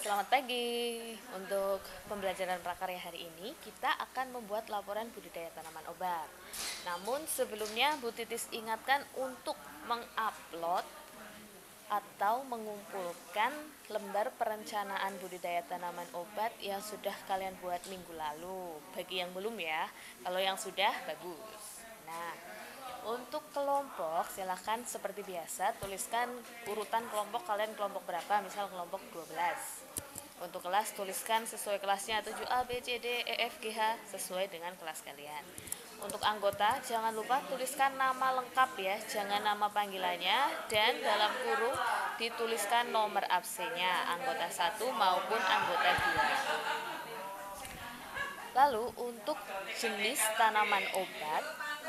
Selamat pagi. Untuk pembelajaran prakarya hari ini, kita akan membuat laporan budidaya tanaman obat. Namun sebelumnya Bu Titis ingatkan untuk mengupload atau mengumpulkan lembar perencanaan budidaya tanaman obat yang sudah kalian buat minggu lalu. Bagi yang belum ya, kalau yang sudah bagus. Nah, untuk kelompok silahkan seperti biasa tuliskan urutan kelompok kalian kelompok berapa, misal kelompok 12. Untuk kelas tuliskan sesuai kelasnya 7A, B, C, D, E, F, G, H sesuai dengan kelas kalian. Untuk anggota jangan lupa tuliskan nama lengkap ya, jangan nama panggilannya, dan dalam kurung dituliskan nomor absennya, anggota 1 maupun anggota 2. Lalu untuk jenis tanaman obat,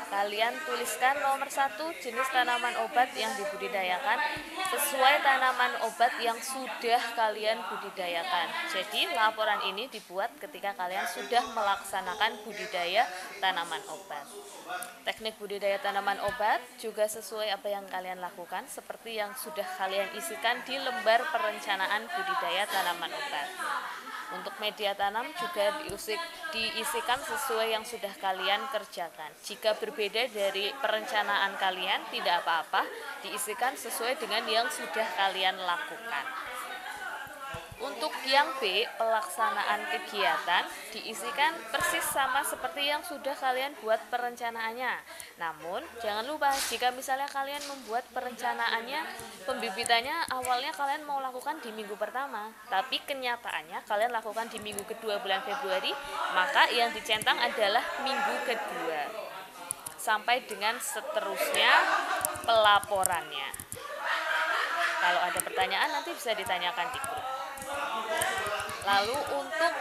kalian tuliskan nomor 1 jenis tanaman obat yang dibudidayakan sesuai tanaman obat yang sudah kalian budidayakan. Jadi laporan ini dibuat ketika kalian sudah melaksanakan budidaya tanaman obat. Teknik budidaya tanaman obat juga sesuai apa yang kalian lakukan seperti yang sudah kalian isikan di lembar perencanaan budidaya tanaman obat. Untuk media tanam juga diisikan sesuai yang sudah kalian kerjakan. Jika berbeda dari perencanaan kalian, tidak apa-apa, diisikan sesuai dengan yang sudah kalian lakukan. Untuk yang B, pelaksanaan kegiatan diisikan persis sama seperti yang sudah kalian buat perencanaannya. Namun, jangan lupa jika misalnya kalian membuat perencanaannya, pembibitannya awalnya kalian mau lakukan di minggu pertama, tapi kenyataannya kalian lakukan di minggu kedua bulan Februari, maka yang dicentang adalah minggu kedua. Sampai dengan seterusnya pelaporannya. Kalau ada pertanyaan nanti bisa ditanyakan di grup. Lalu untuk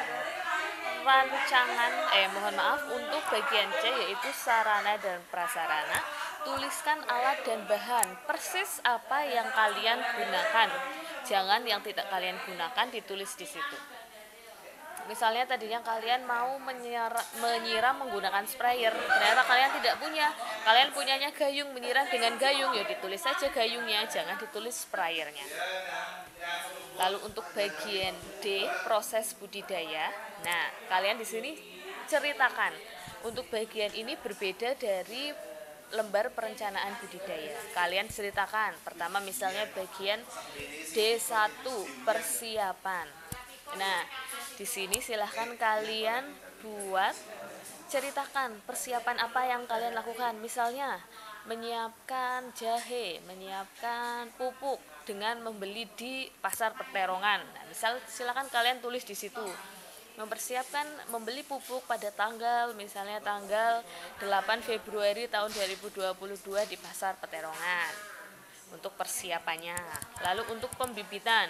untuk bagian C yaitu sarana dan prasarana, tuliskan alat dan bahan persis apa yang kalian gunakan. Jangan yang tidak kalian gunakan ditulis di situ. Misalnya tadinya kalian mau menyiram menggunakan sprayer, ternyata kalian tidak punya. Kalian punyanya gayung, menyiram dengan gayung, ya ditulis saja gayungnya, jangan ditulis sprayernya. Lalu untuk bagian D, proses budidaya. Nah, kalian di sini ceritakan. Untuk bagian ini berbeda dari lembar perencanaan budidaya. Kalian ceritakan. Pertama misalnya bagian D1, persiapan. Nah, di sini silahkan kalian buat ceritakan persiapan apa yang kalian lakukan. Misalnya menyiapkan jahe, menyiapkan pupuk dengan membeli di pasar perterongan. Nah, misal silakan kalian tulis di situ. Mempersiapkan membeli pupuk pada misalnya tanggal 8 Februari tahun 2022 di pasar perterongan. Untuk persiapannya. Lalu untuk pembibitan.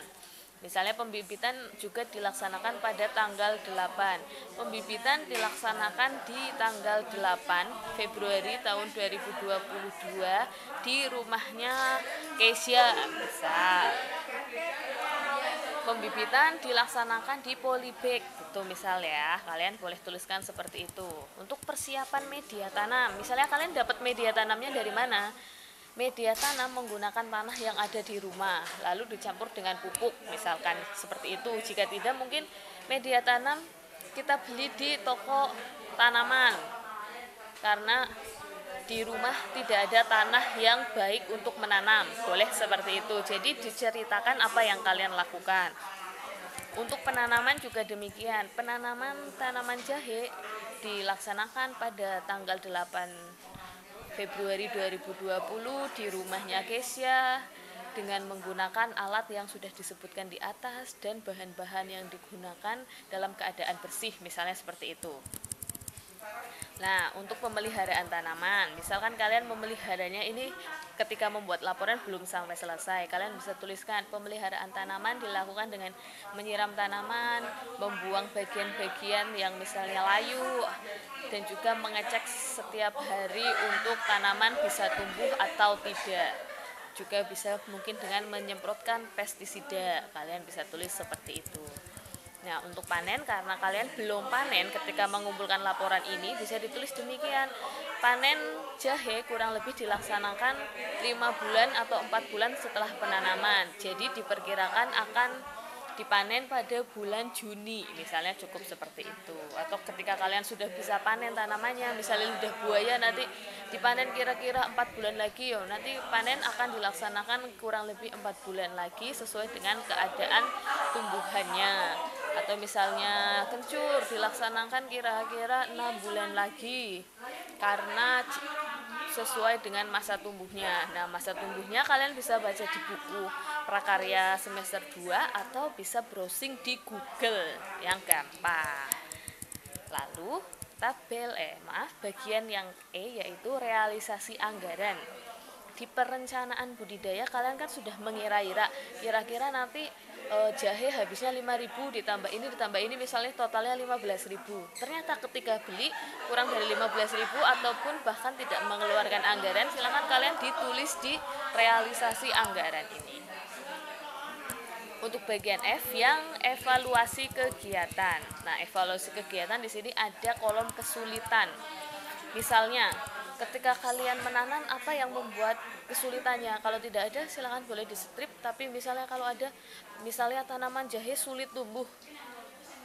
Misalnya pembibitan juga dilaksanakan pada tanggal 8. Pembibitan dilaksanakan di tanggal 8 Februari tahun 2022 di rumahnya Kesia. Misal pembibitan dilaksanakan di polybag, itu misal ya, kalian boleh tuliskan seperti itu. Untuk persiapan media tanam, misalnya kalian dapat media tanamnya dari mana? Media tanam menggunakan tanah yang ada di rumah, lalu dicampur dengan pupuk, misalkan seperti itu. Jika tidak, mungkin media tanam kita beli di toko tanaman, karena di rumah tidak ada tanah yang baik untuk menanam, boleh seperti itu. Jadi diceritakan apa yang kalian lakukan. Untuk penanaman juga demikian, penanaman tanaman jahe dilaksanakan pada tanggal 8 Februari 2020 di rumahnya Kesia dengan menggunakan alat yang sudah disebutkan di atas dan bahan-bahan yang digunakan dalam keadaan bersih, misalnya seperti itu. Nah, untuk pemeliharaan tanaman, misalkan kalian memeliharanya ini ketika membuat laporan belum sampai selesai, kalian bisa tuliskan pemeliharaan tanaman dilakukan dengan menyiram tanaman, membuang bagian-bagian yang misalnya layu, dan juga mengecek setiap hari untuk tanaman bisa tumbuh atau tidak. Juga bisa mungkin dengan menyemprotkan pestisida, kalian bisa tulis seperti itu. Nah, untuk panen, karena kalian belum panen ketika mengumpulkan laporan ini, bisa ditulis demikian. Panen jahe kurang lebih dilaksanakan 5 bulan atau 4 bulan setelah penanaman. Jadi diperkirakan akan dipanen pada bulan Juni, misalnya cukup seperti itu. Atau ketika kalian sudah bisa panen tanamannya, misalnya lidah buaya nanti dipanen kira-kira 4 bulan lagi, nanti panen akan dilaksanakan kurang lebih 4 bulan lagi sesuai dengan keadaan tumbuhannya. Atau misalnya kencur dilaksanakan kira-kira 6 bulan lagi karena sesuai dengan masa tumbuhnya. Nah, masa tumbuhnya kalian bisa baca di buku prakarya semester 2 atau bisa browsing di Google yang gampang. Lalu bagian yang E yaitu realisasi anggaran. Di perencanaan budidaya kalian kan sudah mengira-ira kira-kira nanti jahe habisnya 5.000 ditambah ini misalnya totalnya 15.000. Ternyata ketika beli kurang dari 15.000 ataupun bahkan tidak mengeluarkan anggaran, silakan kalian ditulis di realisasi anggaran ini. Untuk bagian F yang evaluasi kegiatan. Nah, evaluasi kegiatan di sini ada kolom kesulitan. Misalnya, ketika kalian menanam apa yang membuat kesulitannya? Kalau tidak ada silakan boleh di strip, tapi misalnya kalau ada, misalnya tanaman jahe sulit tumbuh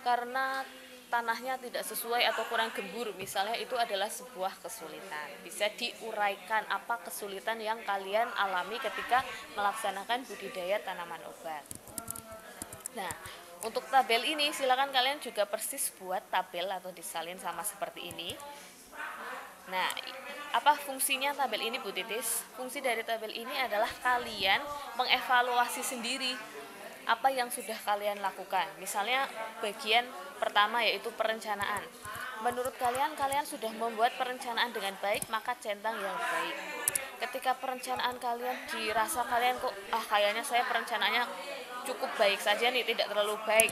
karena tanahnya tidak sesuai atau kurang gembur, misalnya itu adalah sebuah kesulitan. Bisa diuraikan apa kesulitan yang kalian alami ketika melaksanakan budidaya tanaman obat. Nah, untuk tabel ini silakan kalian juga persis buat tabel atau disalin sama seperti ini. Nah, apa fungsinya tabel ini, Bu Titis? Fungsi dari tabel ini adalah kalian mengevaluasi sendiri apa yang sudah kalian lakukan. Misalnya bagian pertama yaitu perencanaan. Menurut kalian sudah membuat perencanaan dengan baik, maka centang yang baik. Ketika perencanaan kalian dirasa kalian kok kayaknya saya perencanaannya cukup baik saja nih, tidak terlalu baik,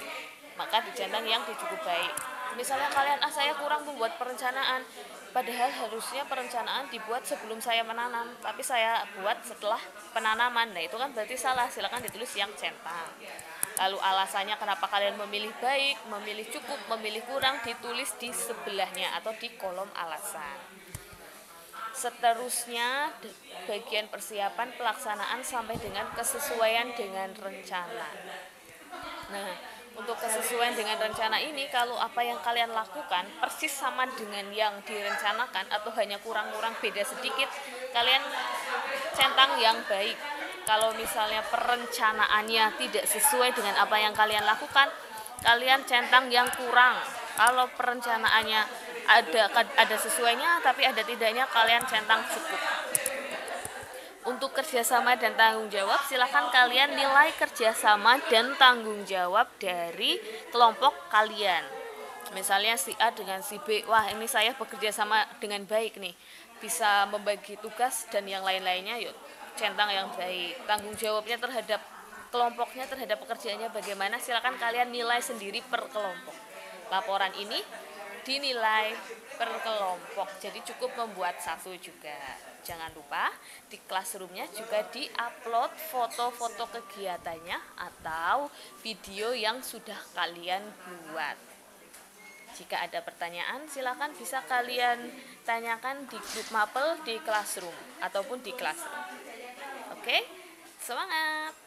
maka dicentang yang cukup baik. Misalnya kalian saya kurang membuat perencanaan, padahal harusnya perencanaan dibuat sebelum saya menanam, tapi saya buat setelah penanaman. Nah, itu kan berarti salah, silakan ditulis yang centang. Lalu alasannya kenapa kalian memilih baik, memilih cukup, memilih kurang, ditulis di sebelahnya atau di kolom alasan. Seterusnya bagian persiapan pelaksanaan sampai dengan kesesuaian dengan rencana. Nah, untuk kesesuaian dengan rencana ini, kalau apa yang kalian lakukan persis sama dengan yang direncanakan atau hanya kurang-kurang beda sedikit, kalian centang yang baik. Kalau misalnya perencanaannya tidak sesuai dengan apa yang kalian lakukan, kalian centang yang kurang. Kalau perencanaannya ada sesuainya tapi ada tidaknya, kalian centang cukup. Untuk kerjasama dan tanggung jawab, silakan kalian nilai kerjasama dan tanggung jawab dari kelompok kalian. Misalnya si A dengan si B, wah ini saya bekerja sama dengan baik nih, bisa membagi tugas dan yang lain-lainnya, yuk centang yang baik. Tanggung jawabnya terhadap kelompoknya, terhadap pekerjaannya bagaimana, silakan kalian nilai sendiri per kelompok. Laporan ini dinilai per kelompok, jadi cukup membuat satu juga. Jangan lupa di classroomnya juga di-upload foto-foto kegiatannya atau video yang sudah kalian buat. Jika ada pertanyaan, silakan bisa kalian tanyakan di grup Mapel di classroom ataupun di classroom. Oke, semangat!